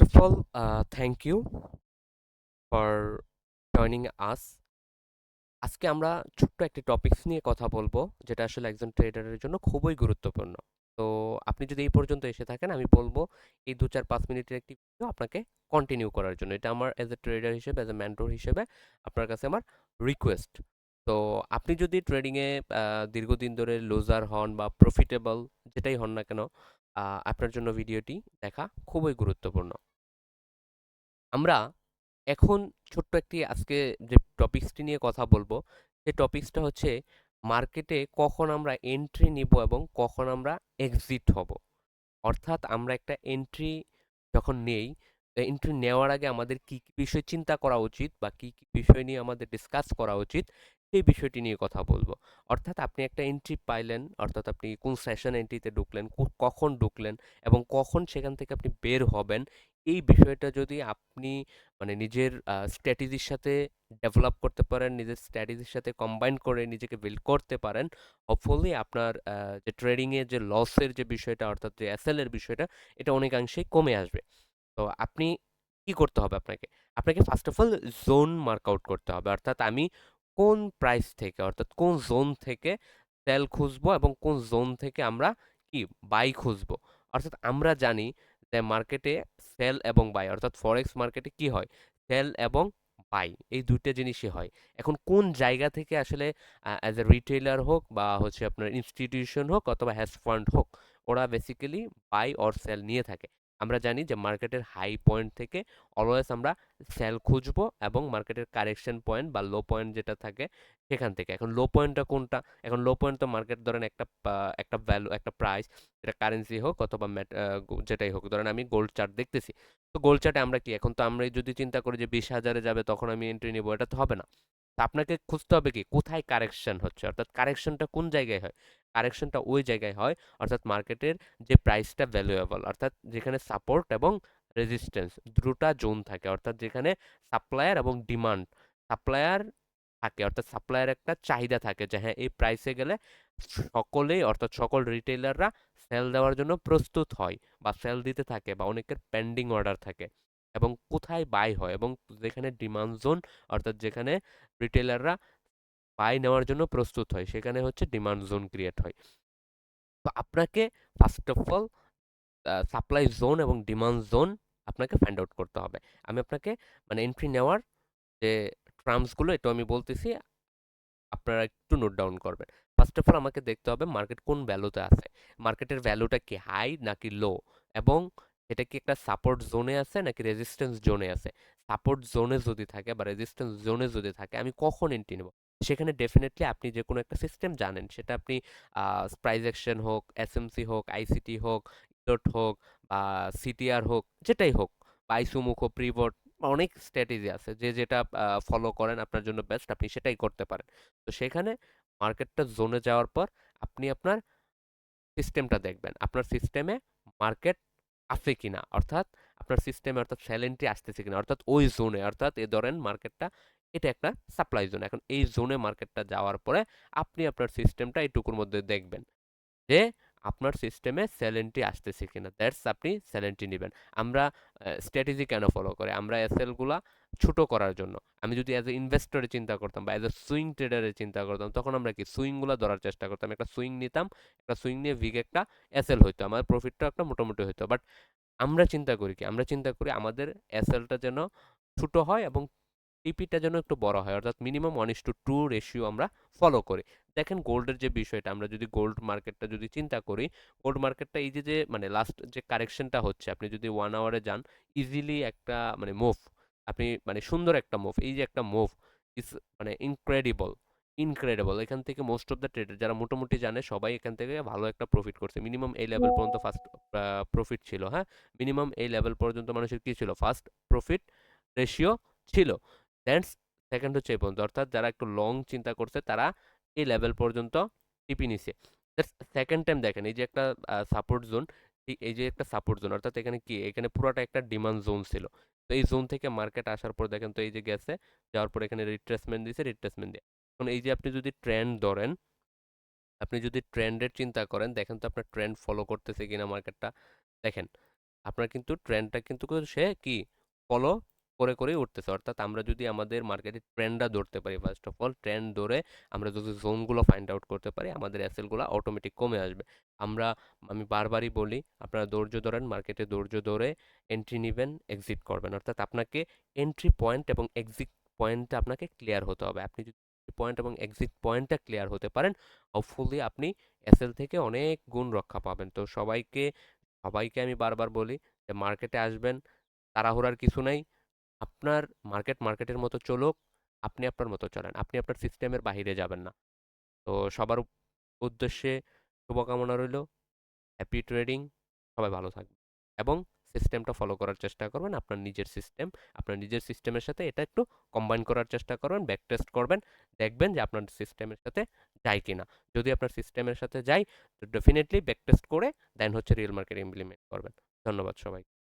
First of all, thank you for joining us. আজকে আমরা ছোট্ট একটি টপিকস নিয়ে কথা বলবো, যেটা আসলে একজন ট্রেডারের জন্য খুবই গুরুত্বপূর্ণ। তো আপনি যদি এই পর্যন্ত এসে থাকেন, আমি বলবো এই ২-৪-৫ মিনিটের একটি ভিডিও আপনাকে কন্টিনিউ করার জন্য। এটা আমার অ্যাজ এ ট্রেডার হিসেবে, অ্যাজ এ মেন্টর হিসেবে আপনার কাছে আমার রিকোয়েস্ট। তো আপনি যদি ট্রেডিংয়ে দীর্ঘদিন ধরে লুজার হন বা প্রফিটেবল যেটাই হন না কেন, আপনার জন্য ভিডিওটি দেখা খুবই গুরুত্বপূর্ণ। আমরা এখন ছোট্ট একটি আজকে যে টপিকসটি নিয়ে কথা বলবো, সেই টপিকসটা হচ্ছে মার্কেটে কখন আমরা এন্ট্রি নিব এবং কখন আমরা এক্সিট হব। অর্থাৎ আমরা একটা এন্ট্রি যখন নেই, এন্ট্রি নেওয়ার আগে আমাদের কি কি বিষয় চিন্তা করা উচিত বা কি কি বিষয় নিয়ে আমাদের ডিসকাস করা উচিত, সেই বিষয়টি নিয়ে কথা বলবো। অর্থাৎ আপনি একটা এন্ট্রি পাইলেন, অর্থাৎ আপনি কোন সেশন এন্ট্রিতে ঢুকলেন, কখন ঢুকলেন এবং কখন সেখান থেকে আপনি বের হবেন, এই বিষয়টা যদি আপনি মানে নিজের স্ট্র্যাটেজির সাথে ডেভেলপ করতে পারেন, নিজের স্ট্র্যাটেজির সাথে কম্বাইন করে নিজেকে বিল্ড করতে পারেন, হোপফুলি আপনার যে ট্রেডিংয়ে যে লসের যে বিষয়টা, অর্থাৎ যে এসএল এর বিষয়টা, এটা অনেকাংশেই কমে আসবে। তো আপনি কি করতে হবে আপনাকে? আপনাকে first of all zone mark out করতে হবে। অর্থাৎ আমি কোন প্রাইস থেকে, অর্থাৎ কোন জোন থেকে সেল খুঁজবো এবং কোন জোন থেকে আমরা কি বাই খুঁজবো। অর্থাৎ আমরা জানি যে মার্কেটে সেল এবং বাই, অর্থাৎ ফরেক্স মার্কেটে কি হয়? সেল এবং বাই এই ২ টা জিনিসই হয়। এখন কোন জায়গা থেকে আসলে অ্যাজ এ রিটেইলার হোক বা হচ্ছে আপনার ইনস্টিটিউশন হোক অথবা হেজ ফান্ড হোক, ওরা বেসিক্যালি বাই অর সেল নিয়ে থাকে। আমরা জানি যে মার্কেটের হাই পয়েন্ট থেকে অলওয়েজ আমরা সেল খুঁজবো এবং মার্কেটের কারেকশন পয়েন্ট বা লো পয়েন্ট যেটা থাকে সেখান থেকে। এখন লো পয়েন্টটা কোনটা? এখন লো পয়েন্ট তো মার্কেট ধরেন একটা ভ্যালু, একটা প্রাইস, যেটা কারেন্সি হোক অথবা যেটাই হোক, ধরেন আমি গোল্ড চার্ট দেখতেছি। তো গোল্ড চার্টে আমরা কি, এখন তো আমরা যদি চিন্তা করি যে ২০,০০০-এ যাবে তখন আমি এন্ট্রি নিবো, এটা তো হবে না। তো আপনাকে খুঁজতে হবে কি কোথায় কারেকশন হচ্ছে, অর্থাৎ কারেকশনটা কোন জায়গায় হয়? কারেকশনটা ওই জায়গায় হয় অর্থাৎ মার্কেটের যে প্রাইসটা ভ্যালুয়েবল, অর্থাৎ যেখানে সাপোর্ট এবং রেজিস্ট্যান্স দুটা জোন থাকে, অর্থাৎ যেখানে সাপ্লায়ার এবং ডিমান্ড, সাপ্লায়ার থাকে অর্থাৎ সাপ্লায়ার একটা চাহিদা থাকে যে হ্যাঁ এই প্রাইসে গেলে সকলেই, অর্থাৎ সকল রিটেইলাররা সেল দেওয়ার জন্য প্রস্তুত হয় বা সেল দিতে থাকে বা অনেকের পেন্ডিং অর্ডার থাকে। এবং কোথায় বাই হয় এবং যেখানে ডিমান্ড জোন, অর্থাৎ যেখানে রিটেইলাররা বাই নেওয়ার জন্য প্রস্তুত হয়, সেখানে হচ্ছে ডিমান্ড জোন ক্রিয়েট হয়। তো আপনাকে first of all supply zone এবং ডিমান্ড জোন আপনাকে ফাইন্ড আউট করতে হবে। আমি আপনাকে মানে এন্ট্রি নেওয়ার যে টার্মসগুলো এটা আমি বলতেছি, আপনারা একটু নোট ডাউন করবেন। ফার্স্ট অফ অল আমাকে দেখতে হবে মার্কেট কোন ভ্যালুতে আছে। মার্কেটের ভ্যালুটা কি হাই নাকি লো, এবং এটা কি একটা সাপোর্ট জোনে আছে নাকি রেজিস্ট্যান্স জোনে আছে। সাপোর্ট জোনে যদি থাকে বা রেজিস্ট্যান্স জোনে যদি থাকে, আমি কখন এন্ট্রি নেব? সেখানে ডেফিনেটলি আপনি যে কোনো একটা সিস্টেম জানেন, সেটা আপনি প্রাইস অ্যাকশন হোক, এসএমসি হোক, আইসিটি হোক, ইলট হোক বা সিটিআর হোক, যেটাই হোক, বা আইসুমুখো, প্রিভট, অনেক স্ট্র্যাটেজি আছে, যে যেটা ফলো করেন আপনার জন্য বেস্ট, আপনি সেটাই করতে পারেন। তো সেখানে মার্কেটটা জোনে যাওয়ার পর আপনি আপনার সিস্টেমটা দেখবেন। আপনার সিস্টেমে মার্কেট আছে কিনা, অর্থাৎ আপনার সিস্টেমে অর্থাৎ সেল এন্ট্রি আসতেছে কিনা, অর্থাৎ ওই জোনে, অর্থাৎ ধরেন মার্কেটটা এটা একটা সাপ্লাই জোন। এখন এই জোনে মার্কেটটা যাওয়ার পরে আপনি আপনার সিস্টেমটা এইটুকুর মধ্যে দেখবেন যে আপনার সিস্টেমে সেল এন্ট্রি আসতেছে কিনা, দ্যাটস আপনি সেল এন্ট্রি নেবেন। আমরা স্ট্র্যাটেজি কেন ফলো করি? আমরা এসএল গুলা ছোট করার জন্য। আমি যদি অ্যাজ এ ইনভেস্টরে চিন্তা করতাম বা অ্যাজ এ সুইং ট্রেডারে চিন্তা করতাম, তখন আমরা কি সুইং গুলা ধরার চেষ্টা করতাম, একটা সুইং নিতাম, একটা সুইং নিয়ে ভিগ একটা এসএল হইতো, আমার প্রফিটটা একটা মোটামুটি হইতো। বাট আমরা চিন্তা করি কি, আমরা চিন্তা করি আমাদের এসএলটা যেন ছোট হয় এবং টিপিটা যেন একটু বড় হয়, অর্থাৎ মিনিমাম 1:2 রেশিও আমরা ফলো করি। দেখেন গোল্ডের যে বিষয়টা, আমরা যদি গোল্ড মার্কেটটা যদি চিন্তা করি, গোল্ড মার্কেটটা এই যে যে মানে লাস্ট যে কারেকশনটা হচ্ছে, আপনি যদি 1 আওয়ারে যান, ইজিলি একটা মানে মুভ, আপনি মানে সুন্দর একটা মুভ, এই যে একটা মুভ ইস মানে ইনক্রেডিবল, ইনক্রেডিবল। এখান থেকে মোস্ট অফ দ্য ট্রেডার যারা মোটামুটি জানে, সবাই এখান থেকে ভালো একটা প্রফিট করছে। মিনিমাম এই লেভেল পর্যন্ত ফার্স্ট প্রফিট ছিল, হ্যাঁ, মিনিমাম এই লেভেল পর্যন্ত মানুষের কি ছিল, ফার্স্ট প্রফিট রেশিও ছিল। দেন সেকেন্ড হচ্ছে এই পর্যন্ত, অর্থাৎ যারা একটু লং চিন্তা করছে তারা এই লেভেল পর্যন্ত টিপি নিছে। সেকেন্ড টাইম দেখেন এই যে একটা সাপোর্ট জোন, এই যে একটা সাপোর্ট জোন, অর্থাৎ এখানে কি, এখানে পুরোটা একটা ডিমান্ড জোন ছিল। তো এই জোন থেকে মার্কেট আসার পর দেখেন তো এই যে গেছে, যাওয়ার পর এখানে রিট্রেসমেন্ট দিছে, রিট্রেসমেন্ট দিয়ে এখন এই যে আপনি যদি ট্রেন্ড ধরেন, আপনি যদি ট্রেন্ডের চিন্তা করেন, দেখেন তো আপনার ট্রেন্ড ফলো করতেছে কিনা মার্কেটটা। দেখেন আপনার কিন্তু ট্রেন্ডটা কিন্তু সে কি ফলো করেই উঠতেছে। অর্থাৎ আমরা যদি আমাদের মার্কেটের ট্রেন্ডটা ধরতে পারি, ফার্স্ট অফ অল ট্রেন্ড ধরে আমরা যদি জোনগুলো ফাইন্ড আউট করতে পারি, আমাদের এসএলগুলো অটোমেটিক কমে আসবে। আমরা আমি বারবারই বলি, আপনারা ধৈর্য ধরেন, মার্কেটে ধৈর্য ধরে এন্ট্রি নিবেন, এক্সিট করবেন। অর্থাৎ আপনাকে এন্ট্রি পয়েন্ট এবং এক্সিট পয়েন্টটা আপনাকে ক্লিয়ার হতে হবে। আপনি যদি পয়েন্ট এবং এক্সিট পয়েন্টটা ক্লিয়ার হতে পারেন, হোপফুলি আপনি এসএল থেকে অনেক গুণ রক্ষা পাবেন। তো সবাইকে আমি বারবার বলি যে মার্কেটে আসবেন, তাড়াহুড়ার কিছু নাই। আপনার মার্কেটের মতো চলুক, আপনি আপনার মতো চলেন। আপনি আপনার সিস্টেমের বাহিরে যাবেন না। তো সবার উদ্দেশ্যে শুভকামনা রইল। Happy trading. সবাই ভালো থাকবেন এবং সিস্টেমটা ফলো করার চেষ্টা করবেন। আপনার নিজের সিস্টেমের সাথে এটা একটু কম্বাইন করার চেষ্টা করবেন, ব্যাক টেস্ট করবেন, দেখবেন যে আপনার সিস্টেমের সাথে যায় কিনা। যদি আপনার সিস্টেমের সাথে যায়, তো ডেফিনেটলি ব্যাক টেস্ট করে দেন হচ্ছে রিয়েল মার্কেট ইমপ্লিমেন্ট করবেন। ধন্যবাদ সবাই।